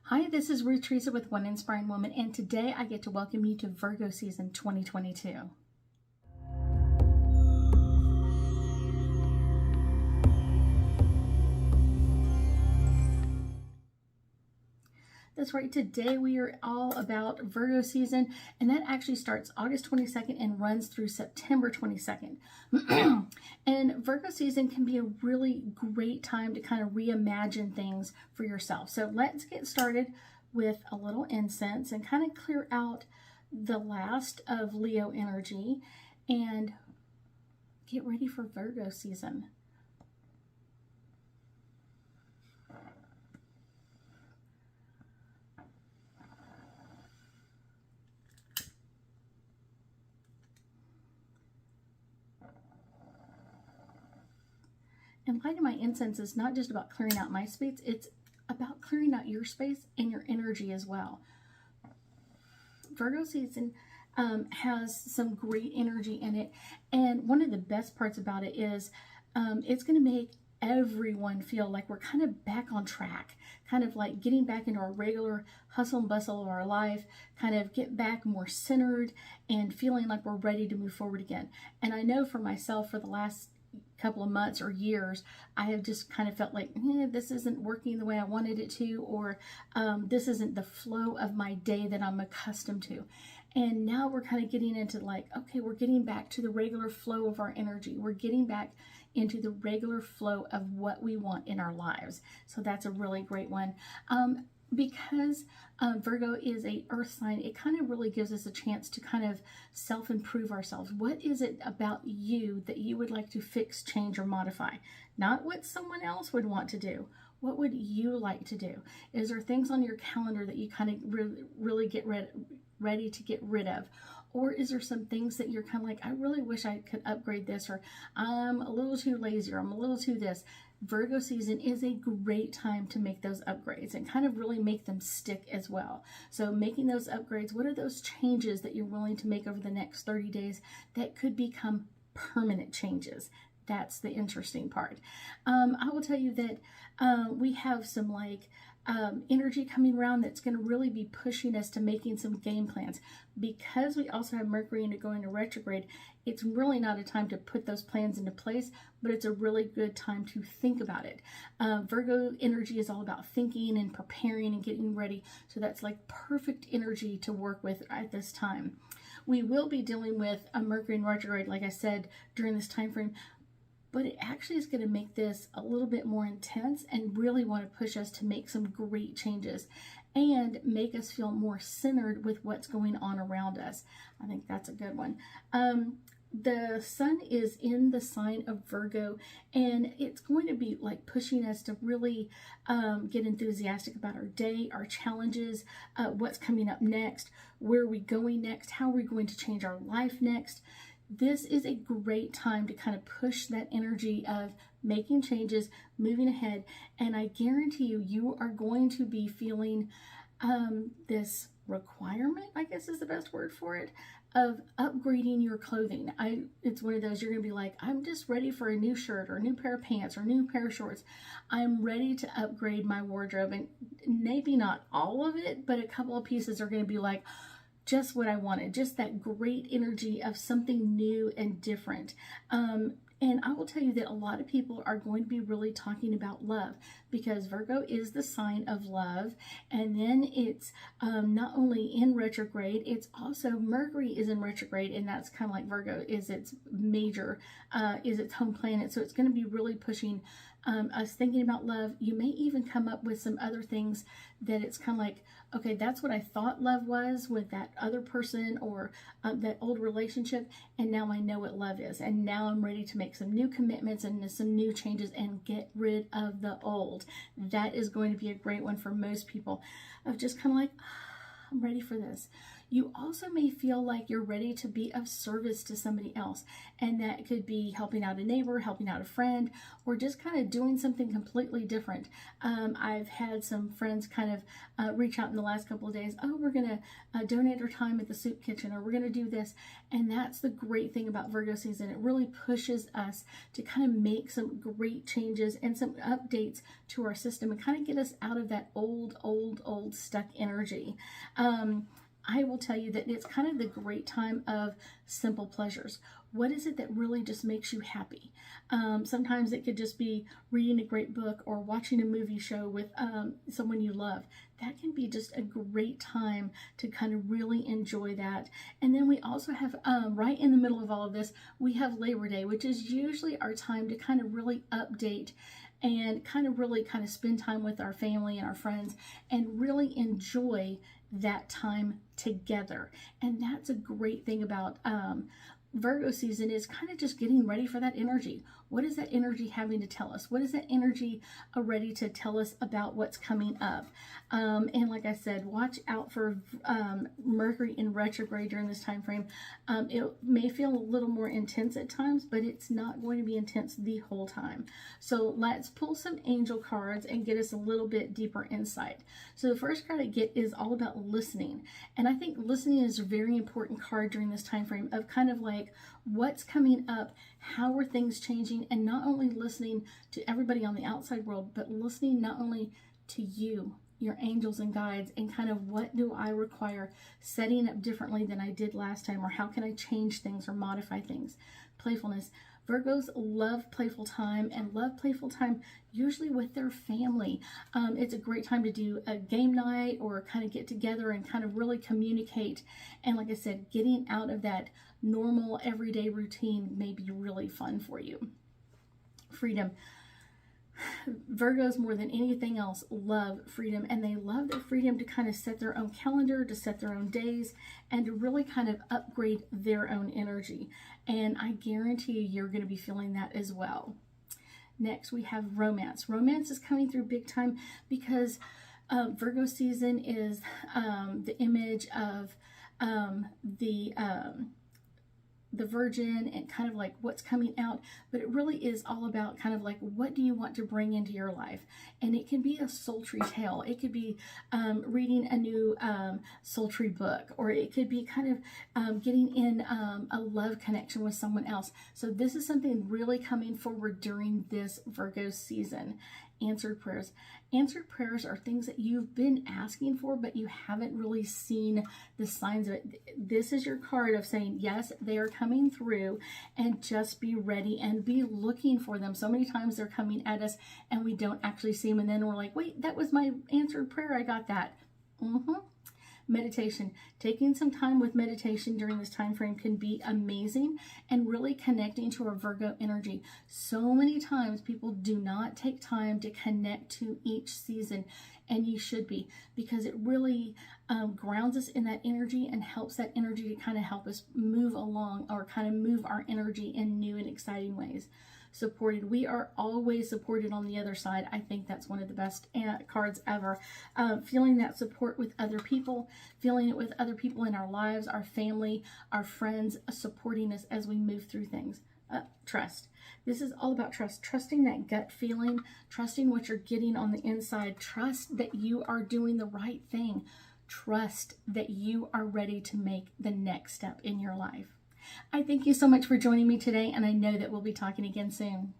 Hi, this is Ruth Theresa with One Inspiring Woman, and today I get to welcome you to Virgo season 2022. That's right, today we are all about Virgo season, and that actually starts August 22nd and runs through September 22nd. And Virgo season can be a really great time to kind of reimagine things for yourself. So let's get started with a little incense and kind of clear out the last of Leo energy and get ready for Virgo season. And lighting my incense is not just about clearing out my space, it's about clearing out your space and your energy as well. Virgo season has some great energy in it, and one of the best parts about it is it's going to make everyone feel like we're kind of back on track, kind of like getting back into our regular hustle and bustle of our life, kind of get back more centered and feeling like we're ready to move forward again. And I know for myself, for the last couple of months or years, I have just kind of felt like this isn't working the way I wanted it to, or this isn't the flow of my day that I'm accustomed to. And now we're kind of getting into like, okay, we're getting back to the regular flow of our energy. We're getting back into the regular flow of what we want in our lives. So that's a really great one. Because Virgo is a earth sign, it kind of really gives us a chance to kind of self-improve ourselves. What is it about you that you would like to fix, change, or modify? Not what someone else would want to do. What would you like to do? Is there things on your calendar that you kind of really get ready to get rid of? Or is there some things that you're kind of like, I really wish I could upgrade this, or I'm a little too lazy, or I'm a little too this? Virgo season is a great time to make those upgrades and kind of really make them stick as well. So making those upgrades, what are those changes that you're willing to make over the next 30 days that could become permanent changes? That's the interesting part. I will tell you that we have some energy coming around that's going to really be pushing us to making some game plans. Because we also have Mercury going into retrograde, it's really not a time to put those plans into place, but it's a really good time to think about it. Virgo energy is all about thinking and preparing and getting ready. So that's like perfect energy to work with at this time. We will be dealing with a Mercury in retrograde, like I said, during this time frame, but it actually is going to make this a little bit more intense and really want to push us to make some great changes and make us feel more centered with what's going on around us. I think that's a good one. The sun is in the sign of Virgo, and it's going to be like pushing us to really get enthusiastic about our day, our challenges, what's coming up next, where are we going next, how are we going to change our life next. This is a great time to kind of push that energy of making changes, moving ahead, and I guarantee you, you are going to be feeling this requirement, I guess is the best word for it, of upgrading your clothing. It's one of those, you're going to be like, I'm just ready for a new shirt or a new pair of pants or a new pair of shorts. I'm ready to upgrade my wardrobe, and maybe not all of it, but a couple of pieces are going to be like, just what I wanted, just that great energy of something new and different. And I will tell you that a lot of people are going to be really talking about love, because Virgo is the sign of love. And then it's not only in retrograde, it's also Mercury is in retrograde, and that's kind of like Virgo is its major, is its home planet. So it's going to be really pushing us thinking about love. You may even come up with some other things that it's kind of like, okay, that's what I thought love was with that other person or that old relationship, and now I know what love is, and now I'm ready to make some new commitments and some new changes and get rid of the old. That is going to be a great one for most people, of just kind of like, I'm ready for this. You also may feel like you're ready to be of service to somebody else. And that could be helping out a neighbor, helping out a friend, or just kind of doing something completely different. I've had some friends kind of reach out in the last couple of days. Oh, we're going to donate our time at the soup kitchen, or we're going to do this. And that's the great thing about Virgo season. It really pushes us to kind of make some great changes and some updates to our system and kind of get us out of that old stuck energy. I will tell you that it's kind of the great time of simple pleasures. What is it that really just makes you happy? Sometimes it could just be reading a great book or watching a movie show with someone you love. That can be just a great time to kind of really enjoy that. And then we also have, right in the middle of all of this, we have Labor Day, which is usually our time to kind of really update and kind of spend time with our family and our friends and really enjoy that time together. And that's a great thing about Virgo season, is kind of just getting ready for that energy. What is that energy having to tell us? What is that energy ready to tell us about what's coming up? And like I said, watch out for Mercury in retrograde during this time frame. It may feel a little more intense at times, but it's not going to be intense the whole time. So let's pull some angel cards and get us a little bit deeper insight. So the first card I get is all about listening. And I think listening is a very important card during this time frame of kind of like what's coming up, how are things changing, and not only listening to everybody on the outside world, but listening not only to you, your angels and guides, and kind of what do I require setting up differently than I did last time, or how can I change things or modify things. Playfulness. Virgos love playful time and love playful time usually with their family. It's a great time to do a game night or kind of get together and kind of really communicate. And like I said, getting out of that normal everyday routine may be really fun for you. Freedom. Virgos, more than anything else, love freedom, and they love their freedom to kind of set their own calendar, to set their own days, and to really kind of upgrade their own energy. And I guarantee you, you're going to be feeling that as well. Next, we have romance. Romance is coming through big time because Virgo season is the image of the Virgin and kind of like what's coming out, but it really is all about kind of like what do you want to bring into your life. And it can be a sultry tale, it could be reading a new sultry book, or it could be kind of getting in a love connection with someone else. So this is something really coming forward during this Virgo season. Answered prayers. Answered prayers are things that you've been asking for, but you haven't really seen the signs of it. This is your card of saying, yes, they are coming through, and just be ready and be looking for them. So many times they're coming at us and we don't actually see them. And then we're like, wait, that was my answered prayer. I got that. Meditation. Taking some time with meditation during this time frame can be amazing and really connecting to our Virgo energy. So many times people do not take time to connect to each season, and you should be, because it really grounds us in that energy and helps that energy to kind of help us move along, or kind of move our energy in new and exciting ways. Supported. We are always supported on the other side. I think that's one of the best cards ever. Feeling that support with other people, feeling it with other people in our lives, our family, our friends, supporting us as we move through things. Trust. This is all about trust. Trusting that gut feeling, trusting what you're getting on the inside. Trust that you are doing the right thing. Trust that you are ready to make the next step in your life. I thank you so much for joining me today, and I know that we'll be talking again soon.